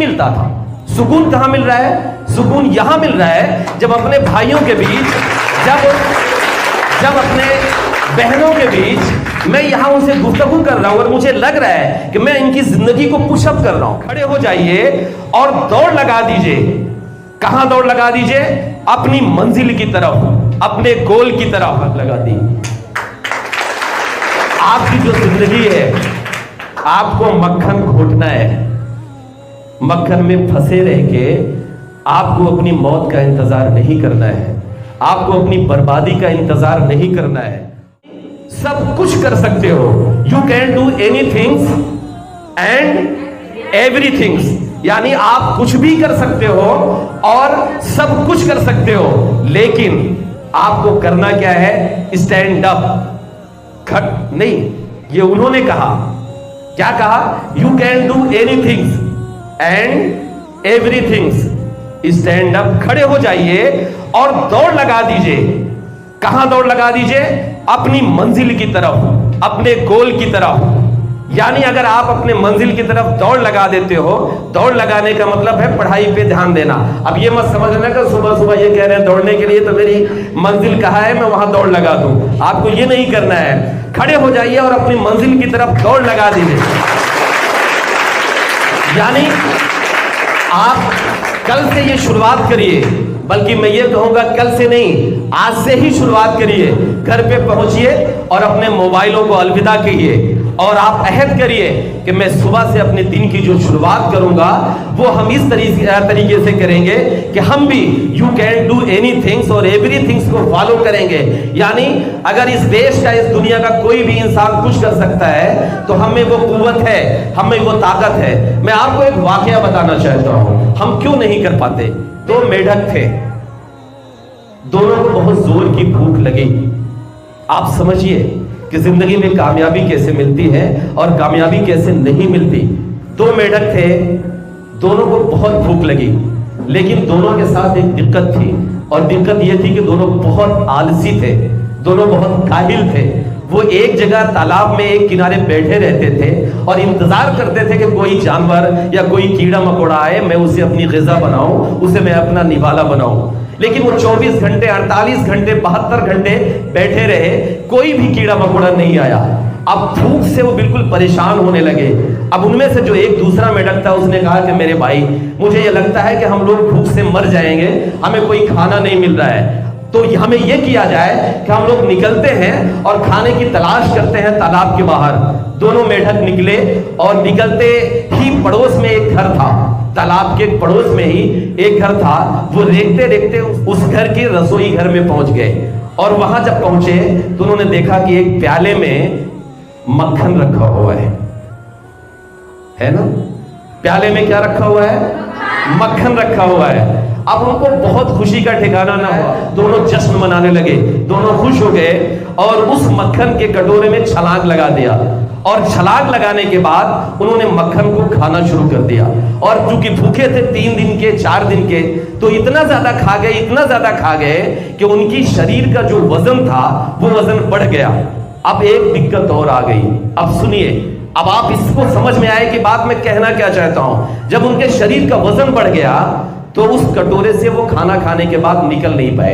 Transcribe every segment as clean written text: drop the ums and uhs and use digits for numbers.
मिलता था। सुकून कहां मिल रहा है? सुकून यहां मिल रहा है जब अपने भाइयों के बीच, जब अपने बहनों के बीच मैं यहां उनसे गुफ्तगू कर रहा हूं और मुझे लग रहा है कि मैं इनकी जिंदगी को पुशअप कर रहा हूं। खड़े हो जाइए और दौड़ लगा दीजिए। कहां दौड़ लगा दीजिए? अपनी मंजिल की तरफ, अपने गोल की तरफ लगा दी। आपकी जो जिंदगी है, आपको मक्खन घोटना है। मक्खन में फंसे रह के आपको अपनी मौत का इंतजार नहीं करना है, आपको अपनी बर्बादी का इंतजार नहीं करना है। सब कुछ कर सकते हो, you can do anythings and everythings, यानी आप कुछ भी कर सकते हो और सब कुछ कर सकते हो, लेकिन आपको करना क्या है? Stand up. खट नहीं, ये उन्होंने कहा, क्या कहा? You can do anythings and everythings, stand up. खड़े हो जाइए और दौड़ लगा दीजिए। कहां दौड़ लगा दीजिए? अपनी मंजिल की तरफ, अपने गोल की तरफ। यानी अगर आप अपने मंजिल की तरफ दौड़ लगा देते हो, दौड़ लगाने का मतलब है पढ़ाई पे ध्यान देना। अब ये मत समझना कि सुबह सुबह ये कह रहे हैं दौड़ने के लिए तो मेरी मंजिल कहाँ है, मैं वहां दौड़ लगा दूं। आपको ये नहीं करना है। खड़े हो जाइए और अपनी मंजिल की तरफ दौड़ लगा दीजिए। यानी आप कल से ये शुरुआत करिए, बल्कि मैं ये कहूंगा कल से नहीं, आज से ही शुरुआत करिए। घर पे पहुंचिए और अपने मोबाइलों को अलविदा कहिए और आप अहद करिए कि मैं सुबह से अपने दिन की जो शुरुआत करूंगा वो हम इस तरीके से करेंगे कि हम भी यू कैन डू एनीथिंग्स और एवरीथिंग्स को फॉलो करेंगे। यानी अगर इस देश का, इस दुनिया का कोई भी इंसान कुछ कर सकता है तो हमें वो कुव्वत है, हमें वो ताकत है। मैं आपको एक वाकया बताना चाहता हूं, हम क्यों नहीं कर पाते। दो मेढक थे, दोनों को बहुत जोर की भूख लगी। आप समझिए कि जिंदगी में कामयाबी कैसे मिलती है और कामयाबी कैसे नहीं मिलती। दो मेढक थे, दोनों को बहुत भूख लगी, लेकिन दोनों के साथ एक दिक्कत थी, और दिक्कत यह थी कि दोनों बहुत आलसी थे, दोनों बहुत काहिल थे। वो एक जगह तालाब में एक किनारे बैठे रहते थे और इंतजार करते थे कि कोई जानवर या कोई कीड़ा मकोड़ा आए, मैं उसे अपनी ग़िज़ा बनाऊं, उसे मैं अपना निवाला बनाऊं। लेकिन वो 24 घंटे, 48 घंटे, 72 घंटे बैठे रहे, कोई भी कीड़ा मकोड़ा नहीं आया। अब भूख से वो बिल्कुल परेशान होने लगे। अब उनमें से जो एक दूसरा मेढक था, उसने कहा कि मेरे भाई, मुझे ये लगता है कि हम लोग भूख से मर जाएंगे, हमें कोई खाना नहीं मिल रहा है, तो हमें यह किया जाए कि हम लोग निकलते हैं और खाने की तलाश करते हैं तालाब के बाहर। दोनों मेढक निकले और निकलते ही पड़ोस में एक घर था, तालाब के पड़ोस में ही एक घर था। वो देखते देखते उस घर के रसोई घर में पहुंच गए और वहां जब पहुंचे तो उन्होंने देखा कि एक प्याले में मक्खन रखा हुआ है ना? प्याले में क्या रखा हुआ है? मक्खन रखा हुआ है। अब उनको बहुत खुशी का ठिकाना ना हुआ, दोनों जश्न मनाने लगे, दोनों खुश हो गए और उस मक्खन के कटोरे में छलांग लगा दिया। और छलांग लगाने के बाद उन्होंने मक्खन को खाना शुरू कर दिया। और चूंकि भूखे थे 3 दिन के, 4 दिन के, तो इतना ज्यादा खा गए, इतना ज्यादा खा गए कि उनकी शरीर का जो वजन था वो वजन बढ़ गया। अब एक दिक्कत और आ गई। अब सुनिए, अब आप इसको समझ में आए कि बात मैं कहना क्या चाहता हूं। जब उनके शरीर का वजन बढ़ गया तो उस कटोरे से वो खाना खाने के बाद निकल नहीं पाए।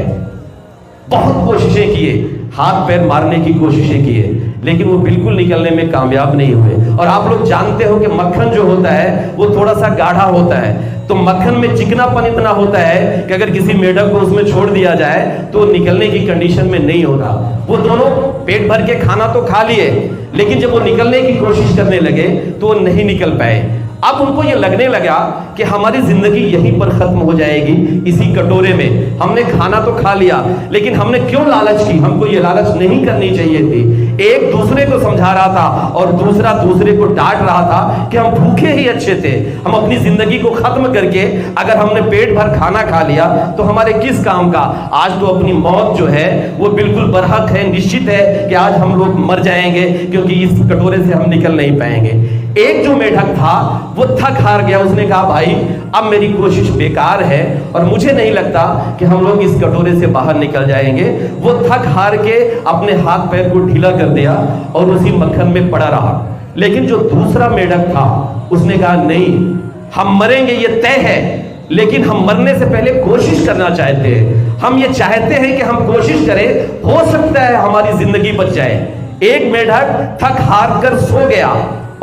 बहुत कोशिशें किए, हाथ पैर मारने की कोशिशें किए, लेकिन वो बिल्कुल निकलने में कामयाब नहीं हुए। और आप लोग जानते हो कि मक्खन जो होता है वो थोड़ा सा गाढ़ा होता है, तो मक्खन में चिकनापन इतना होता है कि अगर किसी मेढक को उसमें छोड़ दिया जाए तो निकलने की कंडीशन में नहीं होगा। वो दोनों पेट भर के खाना तो खा लिए, लेकिन जब वो निकलने की कोशिश करने लगे तो वो नहीं निकल पाए। अब उनको ये लगने लगा कि हमारी जिंदगी यहीं पर खत्म हो जाएगी, इसी कटोरे में। हमने खाना तो खा लिया, लेकिन हमने क्यों लालच की? हमको ये लालच नहीं करनी चाहिए थी। एक दूसरे को समझा रहा था और दूसरा दूसरे को डांट रहा था कि हम भूखे ही अच्छे थे। हम अपनी जिंदगी को खत्म करके अगर हमने पेट भर खाना खा लिया तो हमारे किस काम का? आज तो अपनी मौत जो है वो बिल्कुल बरहक है, निश्चित है कि आज हम लोग मर जाएंगे, क्योंकि इस कटोरे से हम निकल नहीं पाएंगे। एक जो मेढक था वो थक हार गया, उसने कहा भाई अब मेरी कोशिश बेकार है और मुझे नहीं लगता कि हम लोग इस कटोरे से बाहर निकल जाएंगे। वो थक हार के अपने हाथ पैर को ढीला कर दिया और उसी मक्खन में पड़ा रहा। लेकिन जो दूसरा मेढक था उसने कहा नहीं, हम मरेंगे ये तय है, लेकिन हम मरने से पहले कोशिश करना चाहते हैं। हम ये चाहते हैं कि हम कोशिश करें, हो सकता है हमारी जिंदगी बच जाए। एक मेढक थक हार कर सो गया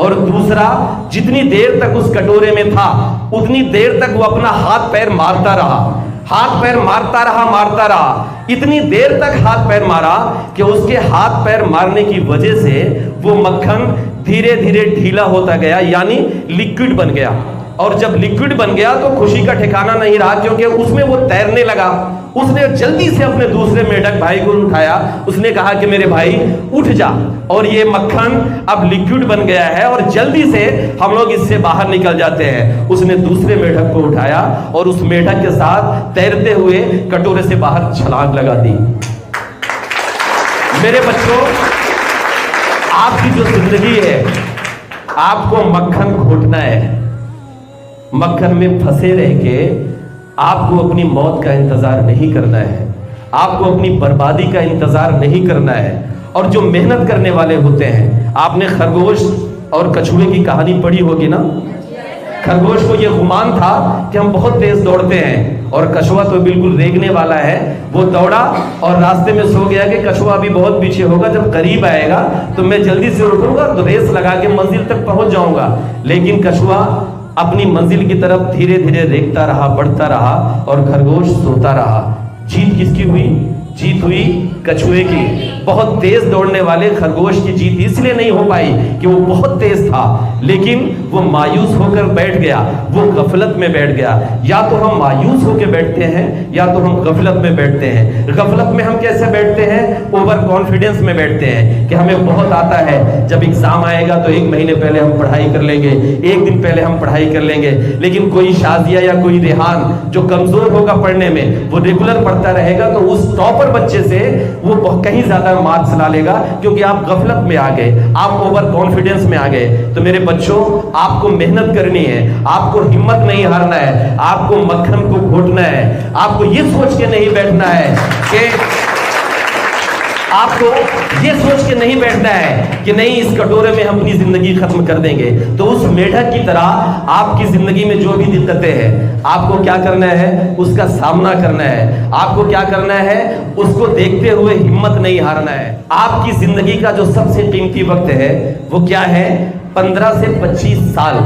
और दूसरा जितनी देर तक उस कटोरे में था उतनी देर तक वो अपना हाथ पैर मारता रहा, हाथ पैर मारता रहा। इतनी देर तक हाथ पैर मारा कि उसके हाथ पैर मारने की वजह से वो मक्खन धीरे धीरे ढीला होता गया, यानी लिक्विड बन गया। और जब लिक्विड बन गया तो खुशी का ठिकाना नहीं रहा, क्योंकि उसमें वो तैरने लगा। उसने जल्दी से अपने दूसरे मेढक भाई को उठाया। उसने कहा कि मेरे भाई उठ जा, और ये मक्खन अब लिक्विड बन गया है और जल्दी से हम लोग इससे बाहर निकल जाते हैं। उसने दूसरे मेढक को उठाया और उस मेढक के साथ तैरते हुए कटोरे से बाहर छलांग लगा दी। मेरे बच्चों, आपकी जो जिंदगी है, आपको मक्खन घोटना है। मक्खन में फंसे रह के आपको अपनी मौत का इंतजार नहीं करना है, आपको अपनी बर्बादी का इंतजार नहीं करना है। और जो मेहनत करने वाले होते हैं, आपने खरगोश और कछुए की कहानी पढ़ी होगी ना। खरगोश को यह गुमान था कि हम बहुत तेज दौड़ते हैं, और कछुआ तो बिल्कुल रेंगने वाला है। वो दौड़ा और रास्ते में सो गया कि कछुआ अभी बहुत पीछे होगा, जब करीब आएगा तो मैं जल्दी से उठूंगा तो रेस लगा के मंजिल तक पहुंच जाऊंगा। लेकिन कछुआ अपनी मंजिल की तरफ धीरे धीरे रेंगता रहा, बढ़ता रहा, और खरगोश सोता रहा। जीत किसकी हुई? जीत हुई कछुए की। बहुत तेज दौड़ने वाले खरगोश की जीत इसलिए नहीं हो पाई कि वो बहुत तेज था, लेकिन वो मायूस होकर बैठ गया, वो गफलत में बैठ गया। या तो हम मायूस होकर बैठते हैं या तो हम गफलत में बैठते हैं। गफलत में हम कैसे बैठते हैं? ओवर कॉन्फिडेंस में बैठते हैं कि हमें बहुत आता है, जब एग्जाम आएगा तो 1 महीने पहले हम पढ़ाई कर लेंगे, 1 दिन पहले हम पढ़ाई कर लेंगे। लेकिन कोई शाजिया या कोई रेहान जो कमजोर होगा पढ़ने में, वो रेगुलर पढ़ता रहेगा तो उस टॉपर बच्चे से वो कहीं ज्यादा मार्क्स ला लेगा, क्योंकि आप गफलत में आ गए, आप ओवर कॉन्फिडेंस में आ गए। तो मेरे बच्चों, आपको मेहनत करनी है, आपको हिम्मत नहीं हारना है, आपको मक्खन को घोटना है। आपको ये सोच के नहीं बैठना है कि आपको ये सोच के नहीं बैठना है कि नहीं इस कटोरे में हम अपनी जिंदगी खत्म कर देंगे। तो उस मेढक की तरह आपकी जिंदगी में जो भी दिक्कतें हैं, आपको क्या करना है? उसका सामना करना है। आपको क्या करना है? उसको देखते हुए हिम्मत नहीं हारना है। आपकी जिंदगी का जो सबसे कीमती वक्त है वो क्या है? 15 से 25 साल।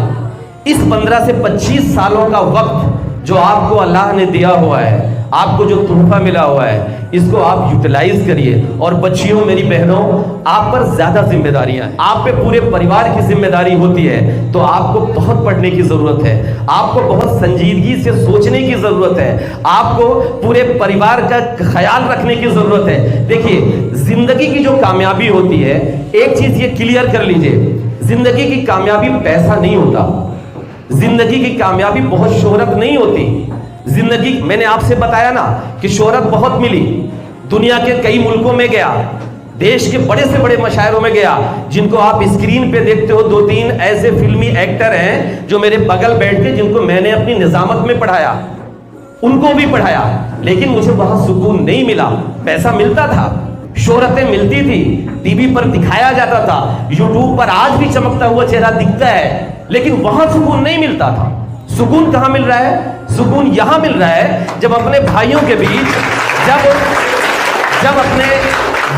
इस 15 से 25 सालों का वक्त जो आपको अल्लाह ने दिया हुआ है, आपको जो तोहफा मिला हुआ है, इसको आप यूटिलाइज करिए। और बच्चियों, मेरी बहनों, आप पर ज्यादा जिम्मेदारियां हैं, आप पे पूरे परिवार की जिम्मेदारी होती है। तो आपको बहुत पढ़ने की जरूरत है, आपको बहुत संजीदगी से सोचने की जरूरत है, आपको पूरे परिवार का ख्याल रखने की जरूरत है। देखिए, जिंदगी की जो कामयाबी होती है, एक चीज ये क्लियर कर लीजिए, जिंदगी की कामयाबी पैसा नहीं होता, जिंदगी की कामयाबी बहुत शोहरत नहीं होती। जिंदगी, मैंने आपसे बताया ना कि शोहरत बहुत मिली, दुनिया के कई मुल्कों में गया, देश के बड़े से बड़े मशायरों में गया, जिनको आप स्क्रीन पे देखते हो। 2-3 ऐसे फिल्मी एक्टर हैं जो मेरे बगल बैठ के, जिनको मैंने अपनी निजामत में पढ़ाया, उनको भी पढ़ाया, लेकिन मुझे वहां सुकून नहीं मिला। पैसा मिलता था, शोहरतें मिलती थी, टीवी पर दिखाया जाता था, यूट्यूब पर आज भी चमकता हुआ चेहरा दिखता है, लेकिन वहां सुकून नहीं मिलता था। सुकून कहां मिल रहा है? सुकून यहां मिल रहा है जब अपने भाइयों के बीच, जब अपने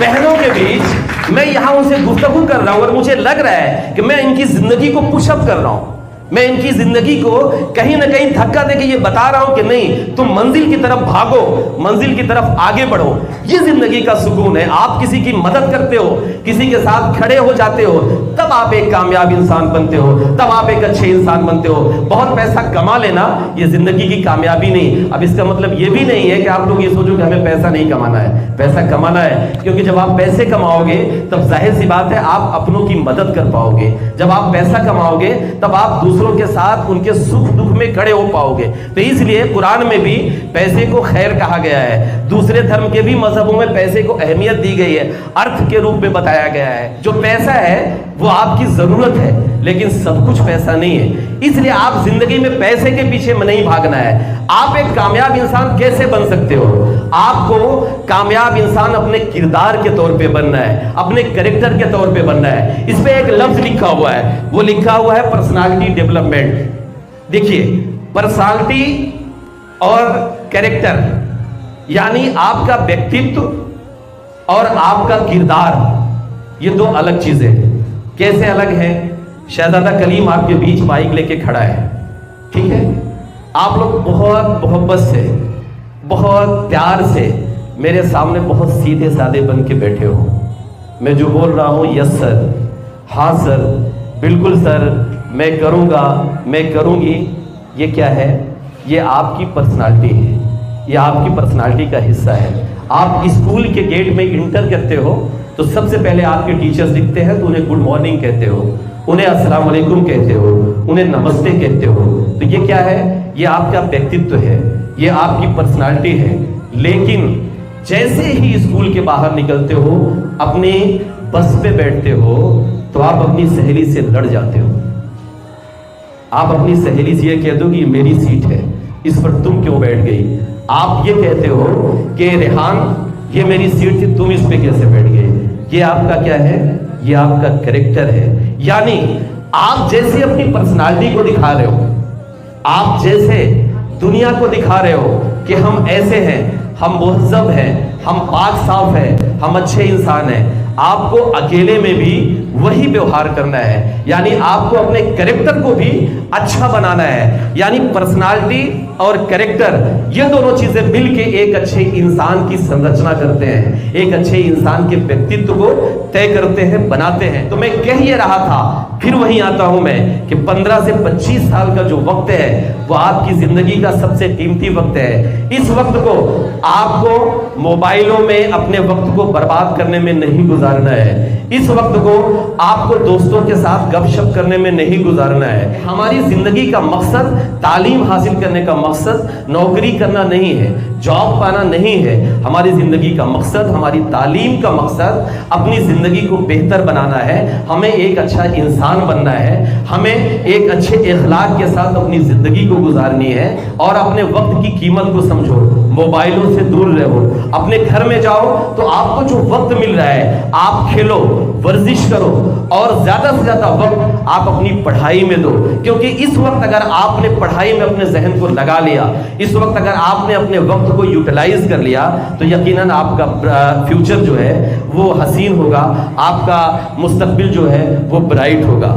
बहनों के बीच मैं यहां उनसे गुफ्तगू कर रहा हूं और मुझे लग रहा है कि मैं इनकी जिंदगी को पुशअप कर रहा हूं, मैं इनकी जिंदगी को कहीं ना कहीं धक्का देके ये बता रहा हूं कि नहीं, तुम मंजिल की तरफ भागो, मंजिल की तरफ आगे बढ़ो। ये जिंदगी का सुकून है। आप किसी की मदद करते हो, किसी के साथ खड़े हो जाते हो, तब आप एक कामयाब इंसान बनते हो, तब आप एक अच्छे इंसान बनते हो। बहुत पैसा कमा लेना ये जिंदगी की कामयाबी नहीं। अब इसका मतलब ये भी नहीं है कि आप लोग ये सोचो कि हमें पैसा नहीं कमाना है। पैसा कमाना है, क्योंकि जब आप पैसे कमाओगे तब जाहिर सी बात है आप अपनों की मदद कर पाओगे। जब आप पैसा कमाओगे तब आप दूसरों के साथ उनके सुख दुख में खड़े हो पाओगे। तो इसलिए कुरान में भी पैसे को खैर कहा गया है, दूसरे धर्म के भी मजहबों में पैसे को अहमियत दी गई है, अर्थ के रूप में बताया गया है। जो पैसा है वो आपकी जरूरत है, लेकिन सब कुछ पैसा नहीं है। इसलिए आप जिंदगी में पैसे के पीछे नहीं भागना है। आप एक कामयाब इंसान कैसे बन सकते हो? आपको कामयाब इंसान अपने किरदार के तौर पे बनना है, अपने कैरेक्टर के तौर पे बनना है। इस पे एक लफ्ज लिखा हुआ है, वो लिखा हुआ है पर्सनालिटी डेवलपमेंट। देखिए, पर्सनालिटी और कैरेक्टर यानी आपका व्यक्तित्व और आपका किरदार, ये दो अलग चीजें हैं। कैसे अलग है? शहजादा कलीम आपके बीच माइक लेके खड़ा है, ठीक है, आप लोग बहुत मोहब्बत से, बहुत प्यार से मेरे सामने बहुत सीधे साधे बन के बैठे हो। मैं जो बोल रहा हूं, यस सर, हाँ सर, बिल्कुल सर, मैं करूंगा, मैं करूंगी, ये क्या है? ये आपकी पर्सनालिटी है, ये आपकी पर्सनालिटी का हिस्सा है। आप स्कूल के गेट में इंटर करते हो तो सबसे पहले आपके टीचर्स दिखते हैं तो उन्हें गुड मॉर्निंग कहते हो, उन्हें अस्सलाम वालेकुम कहते हो, उन्हें नमस्ते कहते हो। तो ये क्या है? ये आपका व्यक्तित्व है, ये आपकी पर्सनालिटी है। लेकिन जैसे ही स्कूल के बाहर निकलते हो, अपने बस पे बैठते हो, तो आप अपनी सहेली से लड़ जाते हो। आप अपनी सहेली से ये कह दो कि ये मेरी सीट है, इस पर तुम क्यों बैठ गई? आप ये कहते हो कि रेहान, ये मेरी सीट थी, तुम इस पे कैसे बैठ गए? ये आपका क्या है? ये आपका कैरेक्टर है। यानी आप जैसे अपनी पर्सनालिटी को दिखा रहे हो, आप जैसे दुनिया को दिखा रहे हो कि हम ऐसे हैं, हम मुहज्जब हैं, हम पाक साफ हैं, हम अच्छे इंसान हैं, आपको अकेले में भी वही व्यवहार करना है। यानी आपको अपने कैरेक्टर को भी अच्छा बनाना है। यानी पर्सनालिटी और कैरेक्टर, ये दोनों चीजें मिलके एक अच्छे इंसान की संरचना करते हैं, एक अच्छे इंसान के व्यक्तित्व को तय करते हैं, बनाते हैं। तो मैं कह ये रहा था, फिर वहीं आता हूं मैं, कि 15 से 25 साल का जो वक्त है वो आपकी जिंदगी का सबसे कीमती वक्त है। इस वक्त को आपको मोबाइलों में अपने वक्त को बर्बाद करने में नहीं गुजारना है। इस वक्त को आपको दोस्तों के साथ गपशप करने में नहीं गुजारना है। हमारी जिंदगी का मकसद तालीम हासिल करने का मकसद नौकरी करना नहीं है, जॉब पाना नहीं है। हमारी जिंदगी का मकसद, हमारी तालीम का मकसद अपनी जिंदगी को बेहतर बनाना है। हमें एक अच्छा इंसान बनना है, हमें एक अच्छे इखलाक के साथ अपनी जिंदगी को गुजारनी है। और अपने वक्त की कीमत को समझो, मोबाइलों से दूर रहो, अपने घर में जाओ तो आपको जो वक्त मिल रहा है, आप खेलो, वर्जिश करो, और ज्यादा से ज्यादा वक्त आप अपनी पढ़ाई में दो। क्योंकि इस वक्त अगर आपने पढ़ाई में अपने जहन को लगा लिया, इस वक्त अगर आपने अपने वक्त को यूटिलाइज कर लिया, तो यकीनन आपका फ्यूचर जो है वो हसीन होगा, आपका मुस्तकबिल जो है वो ब्राइट होगा।